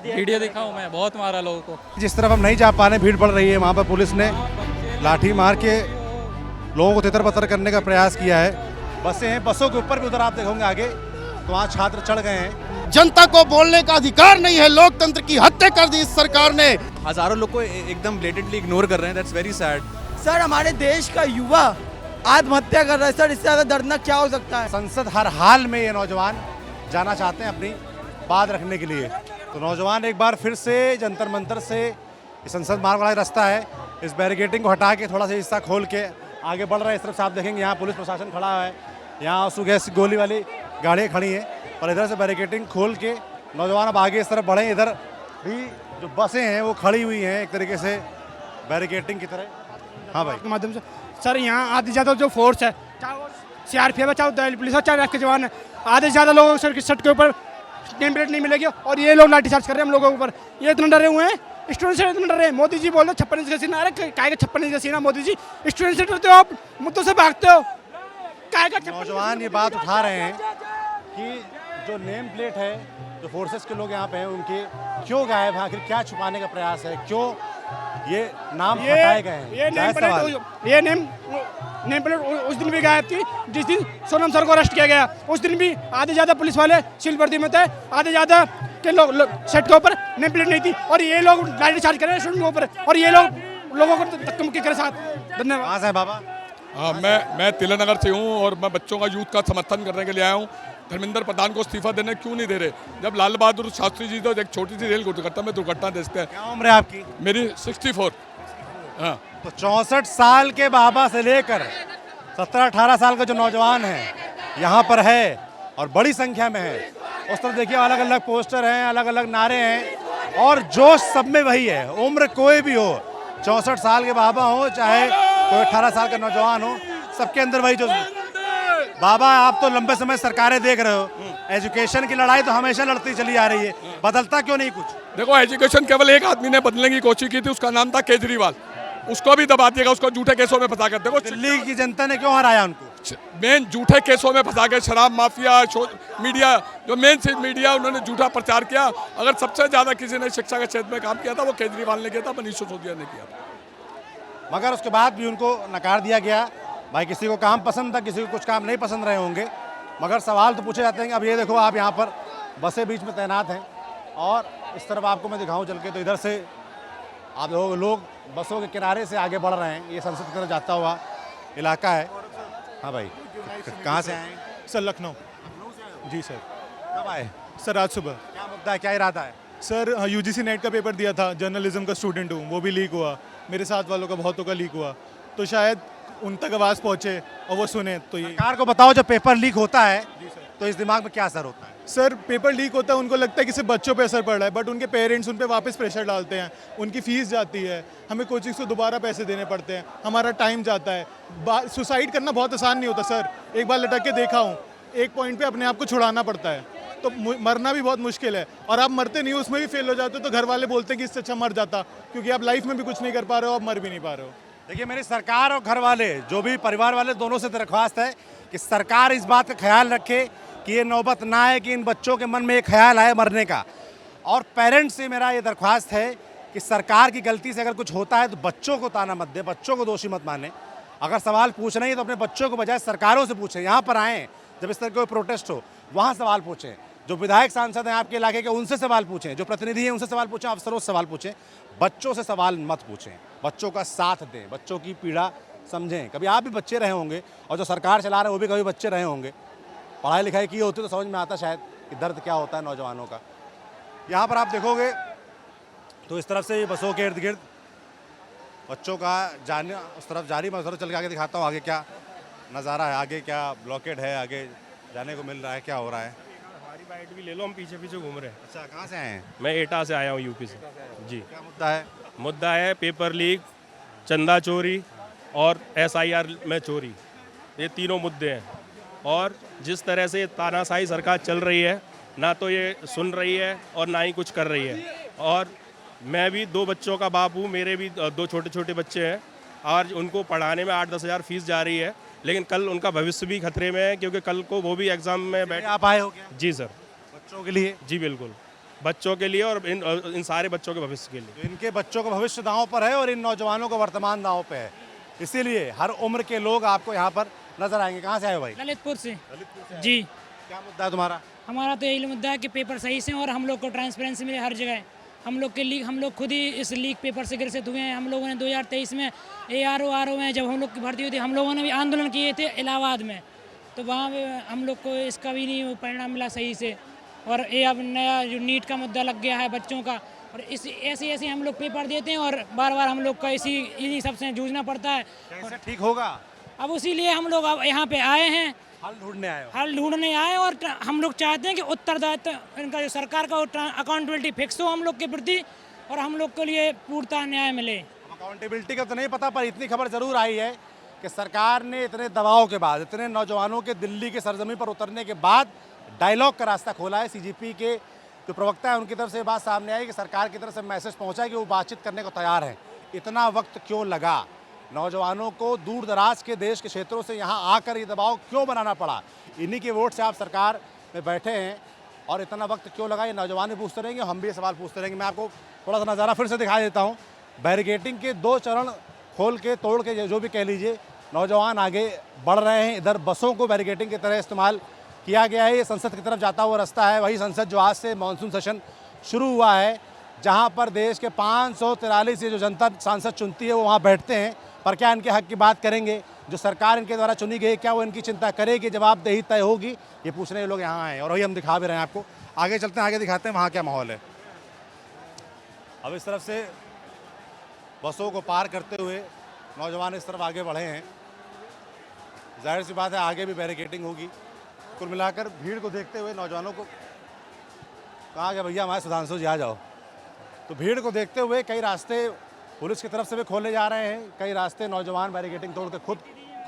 Video देखा हूँ मैं, बहुत मारा लोगों को। जिस तरफ हम नहीं जा पा रहे, भीड़ बढ़ रही है, वहाँ पर पुलिस ने लाठी मार के लोगों को तितर बतर करने का प्रयास किया है। बसें हैं, बसों के ऊपर भी उधर आप देखोगे आगे तो वहाँ छात्र चढ़ गए हैं। जनता को बोलने का अधिकार नहीं है, लोकतंत्र की हत्या कर दी इस सरकार ने। हजारों लोग को एकदम ब्लेटेंटली इग्नोर कर रहे हैं। That's very sad. सर हमारे देश का युवा आत्महत्या कर रहा है सर, इससे ज्यादा दर्दनाक क्या हो सकता है। संसद हर हाल में ये नौजवान जाना चाहते हैं अपनी बात रखने के लिए। तो नौजवान एक बार फिर से जंतर मंतर से संसद मार्ग वाला रास्ता है, इस बैरिकेडिंग को हटा के थोड़ा सा हिस्सा खोल के आगे बढ़ रहे हैं। इस तरफ से आप देखेंगे यहाँ पुलिस प्रशासन खड़ा है, यहाँ आंसू गैस गोली वाली गाड़ियाँ खड़ी हैं और इधर से बैरिकेडिंग खोल के नौजवान अब आगे इस तरफ बढ़े। इधर भी जो बसें हैं वो खड़ी हुई हैं एक तरीके से बैरिकेडिंग की तरह। हाँ भाई, के माध्यम से सर यहाँ आधे ज़्यादा जो फोर्स है, चाहे वो सीआरपीएफ है, चाहे दिल्ली पुलिस है, चाहे के जवान है, आधे से ज़्यादा लोगों सर की सट के ऊपर नेम प्लेट नहीं मिलेगी और ये लोग लाठीचार्ज कर रहे हैं हम लोगों के ऊपर। ये इतने डरे हुए हैं, स्टूडेंट से इतने डरे हैं। मोदी जी बोल रहे 56 इंच का सीना, अरे काय का 56 इंच का सीना मोदी जी, स्टूडेंट से डरते हो आप, मुद्दों से भागते हो। काय का नौजवान ये बात उठा रहे हैं कि जो नेम प्लेट है, जो फोर्सेस के लोग यहाँ पे हैं उनके क्यों गायब है, आखिर क्या छुपाने का प्रयास है, क्यों ये नाम हटाए गए हैं। ये नेम प्लेट उस दिन भी गायब थी जिस दिन सोनम सर को अरेस्ट किया गया। उस दिन भी आधे ज़्यादा पुलिस वाले सील वर्दी में थे, आधे ज़्यादा के लोग सेट के ऊपर नेम प्लेट नहीं थी और ये लोग लाठी चार्ज कर रहे हैं स्टूडेंट के ऊपर और ये लोग लोगों को धक्का मुक्की करे साथ। धन्यवाद। कहाँ से है बाबा? हाँ, मैं तिलक नगर से हूँ और मैं बच्चों का यूथ का समर्थन करने के लिए आया हूँ। धर्मेंद्र प्रधान को इस्तीफा देने क्यों नहीं दे रहे? जब लाल बहादुर शास्त्री जी तो एक छोटी सी रेल दुर्घटना में दुर्घटना देखते हैं। क्या उम्र है आपकी? मेरी 64। हाँ, तो 64 साल के बाबा से लेकर 17-18 साल का जो नौजवान है यहाँ पर है और बड़ी संख्या में है। उस तरफ देखिए अलग अलग पोस्टर हैं, अलग अलग नारे हैं और जोश सब में वही है। उम्र कोई भी हो, 64 साल के बाबा हो चाहे कोई 18 साल का नौजवान हो, सबके अंदर वही जोश। बाबा आप तो लंबे समय सरकारें देख रहे हो, एजुकेशन की लड़ाई तो हमेशा लड़ती चली आ रही है, बदलता क्यों नहीं कुछ? देखो एजुकेशन केवल एक आदमी ने बदलने की कोशिश की थी, उसका नाम था केजरीवाल। उसको भी दबा दिएगा, उसको झूठे केसों में फंसा कर। देखो दिल्ली की जनता ने क्यों हराया उनको? मेन झूठे केसों में फंसा के, शराब माफिया, मीडिया, जो मेन चीज मीडिया, उन्होंने झूठा प्रचार किया। अगर सबसे ज्यादा किसी ने शिक्षा के क्षेत्र में काम किया था वो केजरीवाल ने किया था, मनीष सिसोदिया ने किया था। मगर उसके बाद भी उनको नकार दिया गया। भाई किसी को काम पसंद था, किसी को कुछ काम नहीं पसंद रहे होंगे, मगर सवाल तो पूछे जाते हैं। अब ये देखो आप यहाँ पर बसें बीच में तैनात हैं और इस तरफ आपको मैं दिखाऊं चल के, तो इधर से आप लोग बसों के किनारे से आगे बढ़ रहे हैं। ये संसद की तरफ जाता हुआ इलाका है। हाँ भाई, कहाँ से आए? सर लखनऊ। जी सर। कब आए? सर आज सुबह। क्या मुद्दा है, क्या इरादा है? सर यूजीसी नेट का पेपर दिया था, जर्नलिज्म का स्टूडेंट हूँ, वो भी लीक हुआ। मेरे साथ वालों का बहुतों का लीक हुआ, तो शायद उन तक आवाज़ पहुँचे और वो सुने। तो ये सरकार को बताओ, जब पेपर लीक होता है तो इस दिमाग में क्या असर होता है? सर पेपर लीक होता है, उनको लगता है कि सिर्फ बच्चों पे असर पड़ रहा है, बट उनके पेरेंट्स उन पे वापस प्रेशर डालते हैं, उनकी फीस जाती है, हमें कोचिंग्स को दोबारा पैसे देने पड़ते हैं, हमारा टाइम जाता है। सुसाइड करना बहुत आसान नहीं होता सर, एक बार लटक के देखा हूँ, एक पॉइंट पे अपने आप को छुड़ाना पड़ता है, तो मरना भी बहुत मुश्किल है। और आप मरते नहीं हो, उसमें भी फेल हो जाते हो, तो घर वाले बोलते हैं कि इससे अच्छा मर जाता, क्योंकि आप लाइफ में भी कुछ नहीं कर पा रहे हो, आप मर भी नहीं पा रहे हो। देखिए, मेरी सरकार और घर वाले, जो भी परिवार वाले, दोनों से दरख्वास्त है कि सरकार इस बात का ख्याल रखे कि ये नौबत ना आए कि इन बच्चों के मन में एक ख्याल आए मरने का। और पेरेंट्स से मेरा ये दरख्वास्त है कि सरकार की गलती से अगर कुछ होता है तो बच्चों को ताना मत दे, बच्चों को दोषी मत माने। अगर सवाल पूछना ही तो अपने बच्चों को बजाय सरकारों से पूछें। यहाँ पर आएँ, जब इस तरह कोई प्रोटेस्ट हो वहाँ सवाल पूछें। जो विधायक सांसद हैं आपके इलाके के, उनसे सवाल पूछें। जो प्रतिनिधि हैं उनसे सवाल पूछें, अफसरों से सवाल पूछें। बच्चों से सवाल मत पूछें, बच्चों का साथ दें, बच्चों की पीड़ा समझें। कभी आप भी बच्चे रहे होंगे और जो सरकार चला रहे हैं वो भी कभी बच्चे रहे होंगे। पढ़ाई लिखाई की होती तो समझ में आता शायद कि दर्द क्या होता है नौजवानों का। यहाँ पर आप देखोगे तो इस तरफ से बसों के इर्द गिर्द बच्चों का जाने उस तरफ जारी। मैं उस तरफ चल के आगे दिखाता हूँ आगे क्या नज़ारा है, आगे क्या ब्लॉकेड है, आगे जाने को मिल रहा है, क्या हो रहा है। हमारी बाइट भी ले लो, हम पीछे पीछे घूम रहे हैं। अच्छा, कहाँ से आए हैं? मैं एटा से आया हूँ, यूपी से। जी। क्या मुद्दा है? मुद्दा है पेपर लीक, चंदा चोरी और SIR में चोरी, ये तीनों मुद्दे हैं। और जिस तरह से तानाशाही सरकार चल रही है, ना तो ये सुन रही है और ना ही कुछ कर रही है। और मैं भी 2 बच्चों का बाप हूँ, मेरे भी 2 छोटे छोटे बच्चे हैं और उनको पढ़ाने में 8-10 हज़ार फीस जा रही है, लेकिन कल उनका भविष्य भी खतरे में है, क्योंकि कल को वो भी एग्ज़ाम में बैठ। आप आए हो क्या? जी सर। बच्चों के लिए? जी बिल्कुल। बच्चों के लिए और इन सारे बच्चों के भविष्य के लिए। इनके बच्चों का भविष्य दांव पर है और इन नौजवानों का वर्तमान दांव पे है, इसीलिए हर उम्र के लोग आपको यहाँ पर नजर आएंगे। कहाँ से आए हो भाई? ललितपुर से। जी, क्या मुद्दा है तुम्हारा? हमारा तो यही मुद्दा है कि पेपर सही से और हम लोग को ट्रांसपेरेंसी मिले हर जगह। हम लोग खुद ही इस लीक पेपर से ग्रसित हुए हैं। हम लोगों ने 2023 में ARO में जब हम लोग की भर्ती हुई थी, हम लोगों ने भी आंदोलन किए थे इलाहाबाद में, तो वहाँ पे हम लोग को इसका भी नहीं परिणाम मिला सही से। और ये अब नया जो नीट का मुद्दा लग गया है बच्चों का, और ऐसे हम लोग पेपर देते हैं और बार बार हम लोग का इन्हीं सबसे जूझना पड़ता है। कैसे ठीक होगा? अब इसीलिए हम लोग अब यहाँ पे आए हैं, हल ढूंढने आए हो? हल ढूंढने आए, और हम लोग चाहते हैं कि उत्तरदायित्व इनका जो सरकार का अकाउंटेबिलिटी फिक्स हो हम लोग के प्रति, और हम लोग के लिए पूर्णतः न्याय मिले। अकाउंटेबिलिटी का तो नहीं पता, पर इतनी खबर जरूर आई है कि सरकार ने इतने दबाव के बाद, इतने नौजवानों के दिल्ली की सरजमी पर उतरने के बाद डायलॉग का रास्ता खोला है। CGP के जो प्रवक्ता है उनकी तरफ से ये बात सामने आई कि सरकार की तरफ से मैसेज पहुंचा है कि वो बातचीत करने को तैयार है। इतना वक्त क्यों लगा? नौजवानों को दूर दराज के देश के क्षेत्रों से यहाँ आकर ये दबाव क्यों बनाना पड़ा? इन्हीं के वोट से आप सरकार में बैठे हैं, और इतना वक्त क्यों लगा? ये नौजवान भी पूछते रहेंगे, हम भी ये सवाल पूछते रहेंगे। मैं आपको थोड़ा सा नज़ारा फिर से दिखा देता हूँ। बैरिकेटिंग के 2 चरण खोल के, तोड़ के, जो भी कह लीजिए, नौजवान आगे बढ़ रहे हैं। इधर बसों को बैरिकेटिंग की तरह इस्तेमाल किया गया है। ये संसद की तरफ जाता हुआ रास्ता है, वही संसद जो आज से मानसून सेशन शुरू हुआ है, जहाँ पर देश के 543 जो जनता सांसद चुनती है वो वहाँ बैठते हैं। पर क्या इनके हक की बात करेंगे? जो सरकार इनके द्वारा चुनी गई, क्या वो इनकी चिंता करेगी? जवाबदेही तय होगी? ये पूछने लोग यहाँ आए, और वही हम दिखा भी रहे हैं आपको। आगे चलते हैं, आगे दिखाते हैं वहाँ क्या माहौल है। अब इस तरफ से बसों को पार करते हुए नौजवान इस तरफ आगे बढ़े हैं। जाहिर सी बात है आगे भी बैरिकेटिंग होगी। कुल मिलाकर भीड़ को देखते हुए नौजवानों को कहा गया, भैया हमारे सुधांशु जी आ जाओ। तो भीड़ को देखते हुए कई रास्ते पुलिस की तरफ से भी खोले जा रहे हैं, कई रास्ते नौजवान बैरिकेटिंग तोड़ के खुद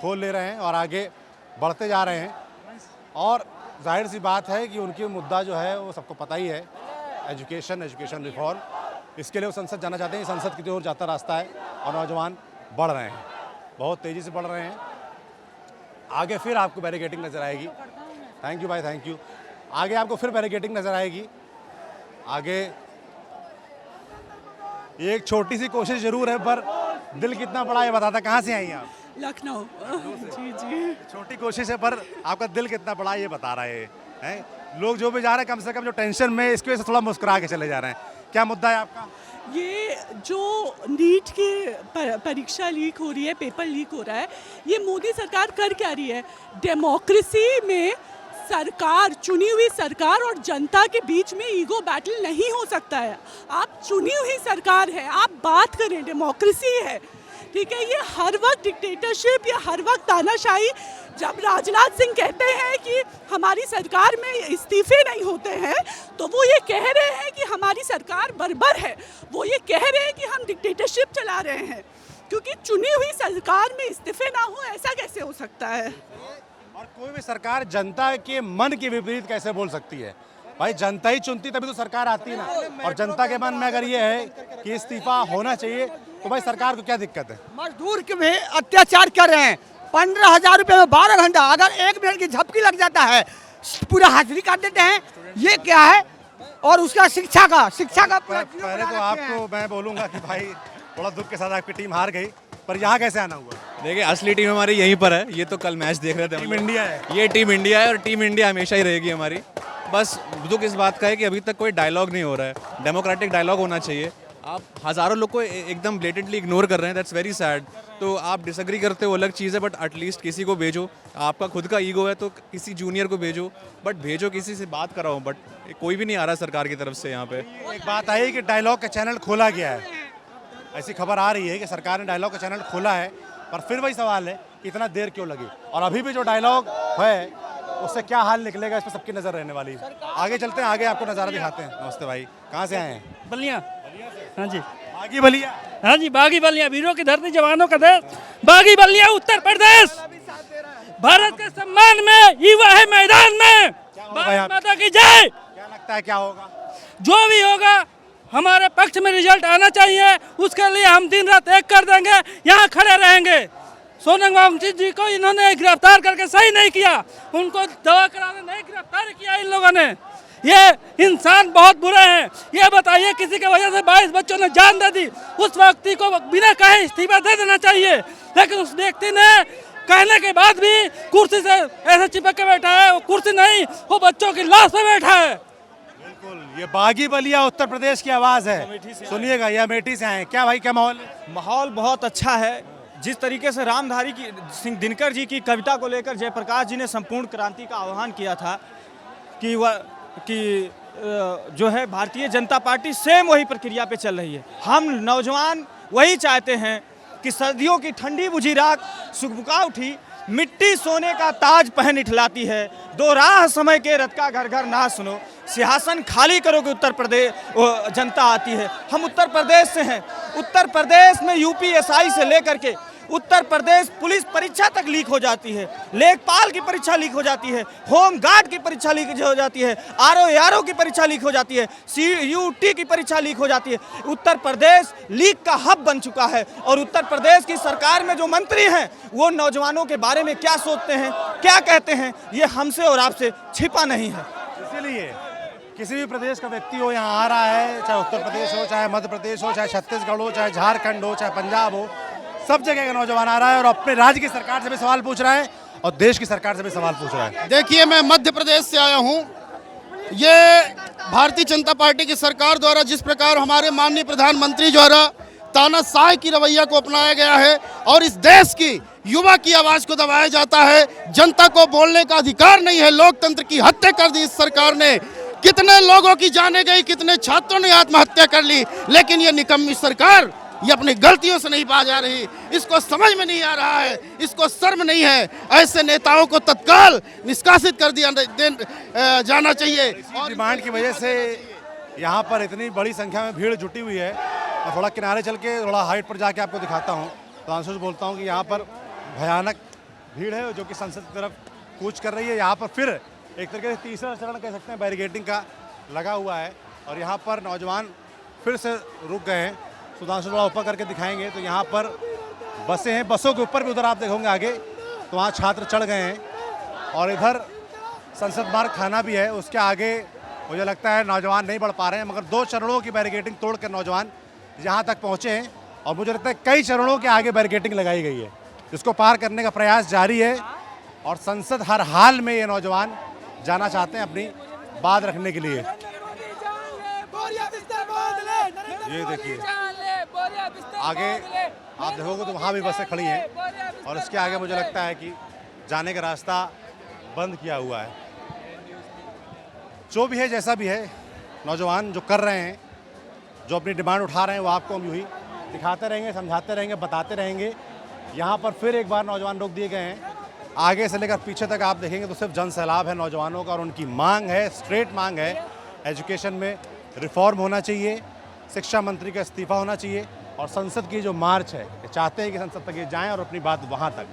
खोल ले रहे हैं और आगे बढ़ते जा रहे हैं। और जाहिर सी बात है कि उनकी मुद्दा जो है वो सबको पता ही है, एजुकेशन रिफॉर्म। इसके लिए वो संसद जाना चाहते हैं। संसद की ओर जाता रास्ता है और नौजवान बढ़ रहे हैं, बहुत तेज़ी से बढ़ रहे हैं। आगे फिर आपको बैरिकेटिंग नज़र आएगी। थैंक यू भाई, थैंक यू। आगे आपको फिर बैरिकेटिंग नज़र आएगी। आगे एक छोटी सी कोशिश जरूर है, पर दिल कितना बड़ा ये बताता। कहाँ से आई हैं आप? लखनऊ। जी। छोटी कोशिश है, पर आपका दिल कितना बड़ा ये बता रहे हैं। लोग जो भी जा रहे हैं, कम से कम जो टेंशन में, इसकी वजह से थोड़ा मुस्कुरा के चले जा रहे हैं। क्या मुद्दा है आपका? ये जो नीट की परीक्षा लीक हो रही है, पेपर लीक हो रहा है, ये मोदी सरकार कर क्या रही है? डेमोक्रेसी में सरकार, चुनी हुई सरकार और जनता के बीच में ईगो बैटल नहीं हो सकता है। आप चुनी हुई सरकार है, आप बात करें, डेमोक्रेसी है, ठीक है। ये हर वक्त डिक्टेटरशिप या हर वक्त तानाशाही। जब राजनाथ सिंह कहते हैं कि हमारी सरकार में इस्तीफे नहीं होते हैं, तो वो ये कह रहे हैं कि हमारी सरकार बर्बर है, वो ये कह रहे हैं कि हम डिक्टेटरशिप चला रहे हैं, क्योंकि चुनी हुई सरकार में इस्तीफे ना हो, ऐसा कैसे हो सकता है? और कोई भी सरकार जनता के मन के विपरीत कैसे बोल सकती है? भाई जनता ही चुनती तभी तो सरकार आती है ना। और जनता के मन में अगर ये है कि इस्तीफा होना चाहिए, तो भाई सरकार को क्या दिक्कत है? मजदूर के भी अत्याचार कर रहे हैं। 15,000 रुपये में 12 घंटा, अगर 1 मिनट की झपकी लग जाता है पूरा हाजिरी कर देते हैं। ये क्या है? और उसका शिक्षा का पहले तो आपको मैं बोलूँगा कि भाई थोड़ा दुख के साथ आपकी टीम हार गई, पर यहाँ कैसे आना हुआ? देखिए असली टीम हमारी यहीं पर है। ये तो कल मैच देख रहे थे, टीम इंडिया है। ये टीम इंडिया है और टीम इंडिया हमेशा ही रहेगी हमारी। बस दुख इस बात का है कि अभी तक कोई डायलॉग नहीं हो रहा है। डेमोक्रेटिक डायलॉग होना चाहिए। आप हज़ारों लोग को एकदम ब्लेटेंटली इग्नोर कर रहे हैं, दैट्स वेरी सैड। तो आप डिसएग्री करते हो अलग चीज़ है, बट एटलीस्ट किसी को भेजो। आपका खुद का ईगो है तो किसी जूनियर को भेजो, बट भेजो, किसी से बात कराओ। बट कोई भी नहीं आ रहा सरकार की तरफ से यहाँ पे। एक बात आई कि डायलॉग का चैनल खोला गया है, ऐसी खबर आ रही है कि सरकार ने डायलॉग का चैनल खोला है, पर फिर वही सवाल है कि इतना देर क्यों लगी? और अभी भी जो डायलॉग है उससे क्या हाल निकलेगा, इस पर सबकी नज़र रहने वाली है। आगे चलते हैं, आगे आपको नज़ारा दिखाते हैं। नमस्ते भाई, कहाँ से आए हैं? बलिया। हाँ जी, बागी बलिया। हाँ जी, बागी बलिया, वीरों की धरती, जवानों का देश, बागी बलिया, उत्तर प्रदेश। भारत के सम्मान में युवा है मैदान में। भारत माता की जय। क्या लगता है क्या होगा? जो भी होगा हमारे पक्ष में रिजल्ट आना चाहिए, उसके लिए हम दिन रात एक कर देंगे, यहाँ खड़े रहेंगे। सोनम वांगचुक जी को इन्होंने गिरफ्तार करके सही नहीं किया, उनको दवा कराने नहीं गिरफ्तार किया इन लोगों ने। ये इंसान बहुत बुरे हैं। ये बताइए किसी की वजह से 22 बच्चों ने जान दे दी, उस व्यक्ति को बिना कहे इस्तीफा दे देना चाहिए, लेकिन उस व्यक्ति ने कहने के बाद भी कुर्सी से ऐसे चिपक के बैठा है। वो कुर्सी नहीं, वो बच्चों की लाश पे बैठा है। बिल्कुल, ये बागी बलिया उत्तर प्रदेश की आवाज़ है, सुनिएगा। ये अमेठी से आए क्या भाई, क्या माहौल है? माहौल बहुत अच्छा है। जिस तरीके से रामधारी सिंह दिनकर जी की कविता को लेकर जयप्रकाश जी ने संपूर्ण क्रांति का आह्वान किया था कि जो है भारतीय जनता पार्टी सेम वही प्रक्रिया पे चल रही है। हम नौजवान वही चाहते हैं कि सर्दियों की ठंडी बुझी रात सुखबुका उठी, मिट्टी सोने का ताज पहन इठलाती है, दो राह समय के रथ का घर घर ना सुनो, सिंहासन खाली करोगे उत्तर प्रदेश जनता आती है। हम उत्तर प्रदेश से हैं। उत्तर प्रदेश में यूपीएसआई से लेकर के उत्तर प्रदेश पुलिस परीक्षा तक लीक हो जाती है, लेखपाल की परीक्षा लीक हो जाती है, होम गार्ड की परीक्षा लीक हो जाती है, आरओ की परीक्षा लीक हो जाती है, CUT की परीक्षा लीक हो जाती है। उत्तर प्रदेश लीक का हब बन चुका है और उत्तर प्रदेश की सरकार में जो मंत्री हैं वो नौजवानों के बारे में क्या सोचते हैं, क्या कहते हैं, ये हमसे और आपसे छिपा नहीं है। इसीलिए किसी भी प्रदेश का व्यक्ति हो यहाँ आ रहा है, चाहे उत्तर प्रदेश हो, चाहे मध्य प्रदेश हो, चाहे छत्तीसगढ़ हो, चाहे झारखंड हो, चाहे पंजाब हो, सब जगह का नौजवान आ रहा है और अपने राज्य की सरकार से भी सवाल पूछ रहा है और देश की सरकार से भी सवाल पूछ रहा है। देखिए, मैं मध्य प्रदेश से आया हूँ। ये भारतीय जनता पार्टी की सरकार द्वारा जिस प्रकार हमारे माननीय प्रधानमंत्री द्वारा तानाशाही की रवैया को अपनाया गया है और इस देश की युवा की आवाज़ को दबाया जाता है, जनता को बोलने का अधिकार नहीं है, लोकतंत्र की हत्या कर दी इस सरकार ने। कितने लोगों की जाने गई, कितने छात्रों ने आत्महत्या कर ली, लेकिन ये निकम्मी सरकार ये अपनी गलतियों से नहीं बाज आ रही। इसको समझ में नहीं आ रहा है, इसको शर्म नहीं है। ऐसे नेताओं को तत्काल निष्कासित कर दिया जाना चाहिए। और डिमांड की वजह से यहाँ पर इतनी बड़ी संख्या में भीड़ जुटी हुई है। मैं थोड़ा किनारे चल के थोड़ा हाइट पर जाके आपको दिखाता हूँ तो आंसू से बोलता हूँ कि यहाँ पर भयानक भीड़ है जो कि संसद की तरफ कूच कर रही है। यहाँ पर फिर एक तरीके से तीसरा चरण कह सकते हैं बैरिकेडिंग का लगा हुआ है और यहाँ पर नौजवान फिर से रुक गए हैं। सुधांशु थोड़ा ऊपर करके दिखाएंगे तो यहाँ पर बसें हैं, बसों के ऊपर भी उधर आप देखोगे आगे तो वहाँ छात्र चढ़ गए हैं और इधर संसद मार्ग खाना भी है। उसके आगे मुझे लगता है नौजवान नहीं बढ़ पा रहे हैं, मगर 2 चरणों की बैरिकेडिंग तोड़कर नौजवान यहाँ तक पहुँचे हैं और मुझे लगता है कई चरणों के आगे बैरिकेडिंग लगाई गई है जिसको पार करने का प्रयास जारी है और संसद हर हाल में ये नौजवान जाना चाहते हैं अपनी बात रखने के लिए। ये देखिए आगे आप देखोगे तो वहाँ भी बसें खड़ी हैं और उसके आगे मुझे लगता है कि जाने का रास्ता बंद किया हुआ है। जो भी है जैसा भी है, नौजवान जो कर रहे हैं, जो अपनी डिमांड उठा रहे हैं, वो आपको हम यूँ ही दिखाते रहेंगे, समझाते रहेंगे, बताते रहेंगे। यहाँ पर फिर एक बार नौजवान रोक दिए गए हैं। आगे से लेकर पीछे तक आप देखेंगे तो सिर्फ जन सैलाब है नौजवानों का और उनकी मांग है, स्ट्रेट मांग है। एजुकेशन में रिफॉर्म होना चाहिए, शिक्षा मंत्री का इस्तीफा होना चाहिए और संसद की जो मार्च है, चाहते हैं कि संसद तक ये जाएं और अपनी बात वहाँ तक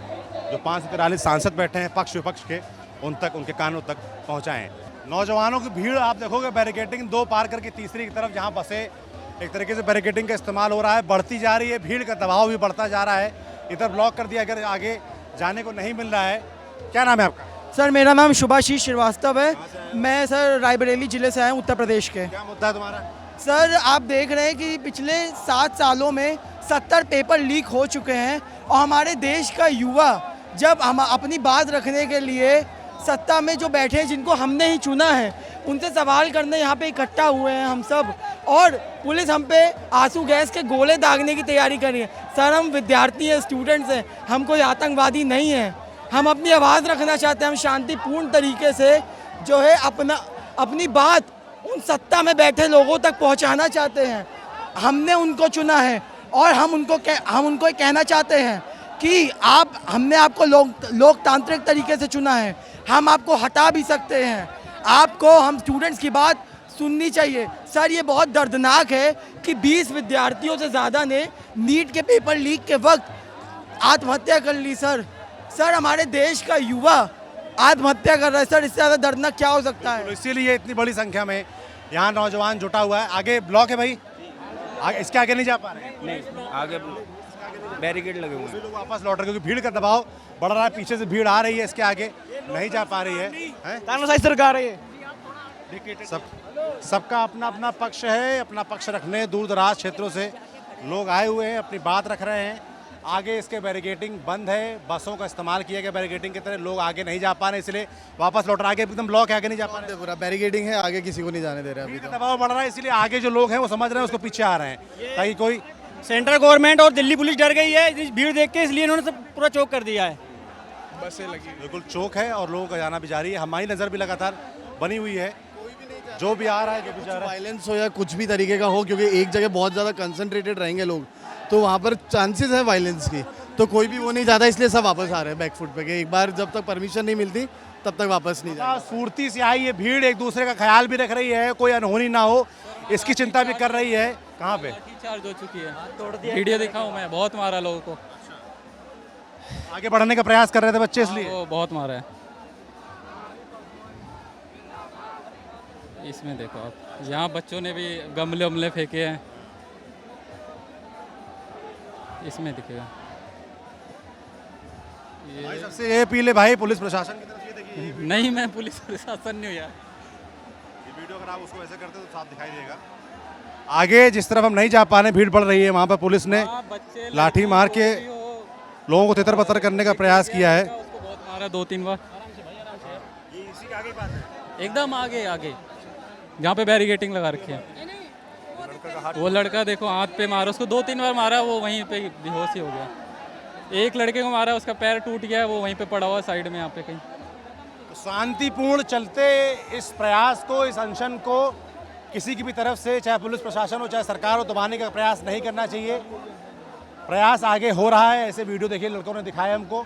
जो 543 सांसद बैठे हैं पक्ष विपक्ष के उन तक, उनके कानों तक पहुँचाएँ। नौजवानों की भीड़ आप देखोगे बैरिकेडिंग 2 पार करके तीसरी की तरफ जहाँ बसें एक तरीके से बैरिकेडिंग का इस्तेमाल हो रहा है, बढ़ती जा रही है, भीड़ का दबाव भी बढ़ता जा रहा है। इधर ब्लॉक कर दिया, अगर आगे जाने को नहीं मिल रहा है। क्या नाम है आपका? सर मेरा नाम शुभाशीष श्रीवास्तव है। मैं सर रायबरेली जिले से आया हूँ, उत्तर प्रदेश के। क्या मुद्दा है तुम्हारा? सर आप देख रहे हैं कि पिछले 7 सालों में 70 पेपर लीक हो चुके हैं और हमारे देश का युवा जब हम अपनी बात रखने के लिए सत्ता में जो बैठे हैं, जिनको हमने ही चुना है, उनसे सवाल करने यहाँ पे इकट्ठा हुए हैं हम सब, और पुलिस हम पे आंसू गैस के गोले दागने की तैयारी कर रही है। सर हम विद्यार्थी हैं, स्टूडेंट्स हैं, हम कोई आतंकवादी नहीं हैं। हम अपनी आवाज़ रखना चाहते हैं, हम शांतिपूर्ण तरीके से जो है अपनी बात उन सत्ता में बैठे लोगों तक पहुंचाना चाहते हैं। हमने उनको चुना है और हम उनको कहना चाहते हैं कि हमने आपको लोकतांत्रिक तरीके से चुना है, हम आपको हटा भी सकते हैं। आपको हम स्टूडेंट्स की बात सुननी चाहिए। सर ये बहुत दर्दनाक है कि 20 विद्यार्थियों से ज़्यादा ने नीट के पेपर लीक के वक्त आत्महत्या कर ली। सर हमारे देश का युवा आत्महत्या कर रहा है। सर इससे ज़्यादा दर्दनाक क्या हो सकता है? इसीलिए इतनी बड़ी संख्या में यहाँ नौजवान जुटा हुआ है। आगे ब्लॉक है भाई, आगे इसके आगे नहीं जा पा रहे हैं। नहीं, आगे बैरिकेड लगे हुए हैं। लोग वापस लौट रहे क्योंकि भीड़ का दबाव बढ़ रहा है, पीछे से भीड़ आ रही है, इसके आगे नहीं जा पा रही है। तानाशाही सरकार है ये। सबका अपना अपना पक्ष है, अपना पक्ष रखने दूर दराज क्षेत्रों से लोग आए हुए हैं, अपनी बात रख रहे हैं। आगे इसके बैरिकेडिंग बंद है, बसों का इस्तेमाल किया गया बैरिकेडिंग की तरह, लोग आगे नहीं जा पा रहे, इसलिए वापस लौट रहे। आगे एकदम ब्लॉक है, आगे नहीं जा पा रहे, पूरा बैरिकेडिंग है, आगे किसी को नहीं जाने दे रहे अभी तो। दबाव बढ़ रहा है, इसलिए आगे जो लोग हैं वो समझ रहे हैं, उसको पीछे आ रहे हैं ताकि कोई सेंट्रल गवर्नमेंट और दिल्ली पुलिस डर गई है इस भीड़ देख के, इसलिए इन्होंने सब पूरा चौक कर दिया है। बसें लगी बिल्कुल चौक है और लोगों का जाना भी जारी है। हमारी नज़र भी लगातार बनी हुई है, जो भी आ रहा है, जो भी जा रहा है। वायलेंस हो या कुछ भी तरीके का हो, क्योंकि एक जगह बहुत ज़्यादा कंसंट्रेटेड रहेंगे लोग, तो वहाँ पर चांसेस है वायलेंस की, तो कोई भी वो नहीं चाहता, इसलिए सब वापस आ रहे हैं बैक फुट पे कि एक बार जब तक परमिशन नहीं मिलती तब तक वापस नहीं जाएगा। स्फूर्ति से आई ये भीड़ एक दूसरे का ख्याल भी रख रही है, कोई अनहोनी ना हो इसकी चिंता भी कर रही है। कहाँ पे चार्ज हो चुकी है, वीडियो दिखाऊं मैं, बहुत मारा लोगों को। आगे बढ़ने का प्रयास कर रहे थे बच्चे, इसलिए वो बहुत मारा है। इसमें देखो आप, यहाँ बच्चों ने भी गमले उमले फेंके हैं, इसमें दिखेगा। भाई सबसे ये अपील है भाई पुलिस प्रशासन की तरफ, ये देखिए नहीं, मैं पुलिस प्रशासन नहीं हुआ। ये वीडियो अगर आप उसको ऐसे करते तो साफ दिखाई देगा। आगे जिस तरफ हम नहीं जा पा रहे, भीड़ बढ़ रही है, वहाँ पर पुलिस ने लाठी मार के लोगों को तितर बतर करने का प्रयास किया है। उसको बहुत मारा 2-3 बार। ये इसी के आगे की बात है। एकदम आगे आगे जहाँ पे बैरिकेटिंग लगा रखी है, वो लड़का देखो हाथ पे मारा, उसको 2-3 बार मारा, वो वहीं पे बेहोश ही हो गया। एक लड़के को मारा, उसका पैर टूट गया, वो वहीं पे पड़ा हुआ साइड में यहाँ पे कहीं। तो शांतिपूर्ण चलते इस प्रयास को, इस अनशन को किसी की भी तरफ से, चाहे पुलिस प्रशासन हो चाहे सरकार हो, दबाने का प्रयास नहीं करना चाहिए। प्रयास आगे हो रहा है, ऐसे वीडियो देखिए लड़कों ने दिखाया हमको।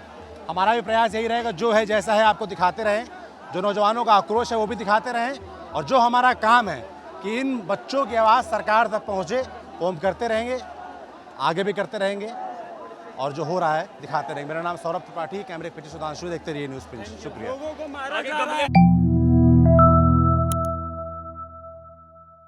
हमारा भी प्रयास यही रहेगा, जो है जैसा है आपको दिखाते रहें, जो नौजवानों का आक्रोश है वो भी दिखाते रहें, और जो हमारा काम है कि इन बच्चों की आवाज़ सरकार तक पहुँचे वो हम करते रहेंगे, आगे भी करते रहेंगे, और जो हो रहा है दिखाते रहेंगे। मेरा नाम सौरभ त्रिपाठी, कैमरे पीछे सुधांशु, देखते रहिए न्यूज़ पिंच। शुक्रिया।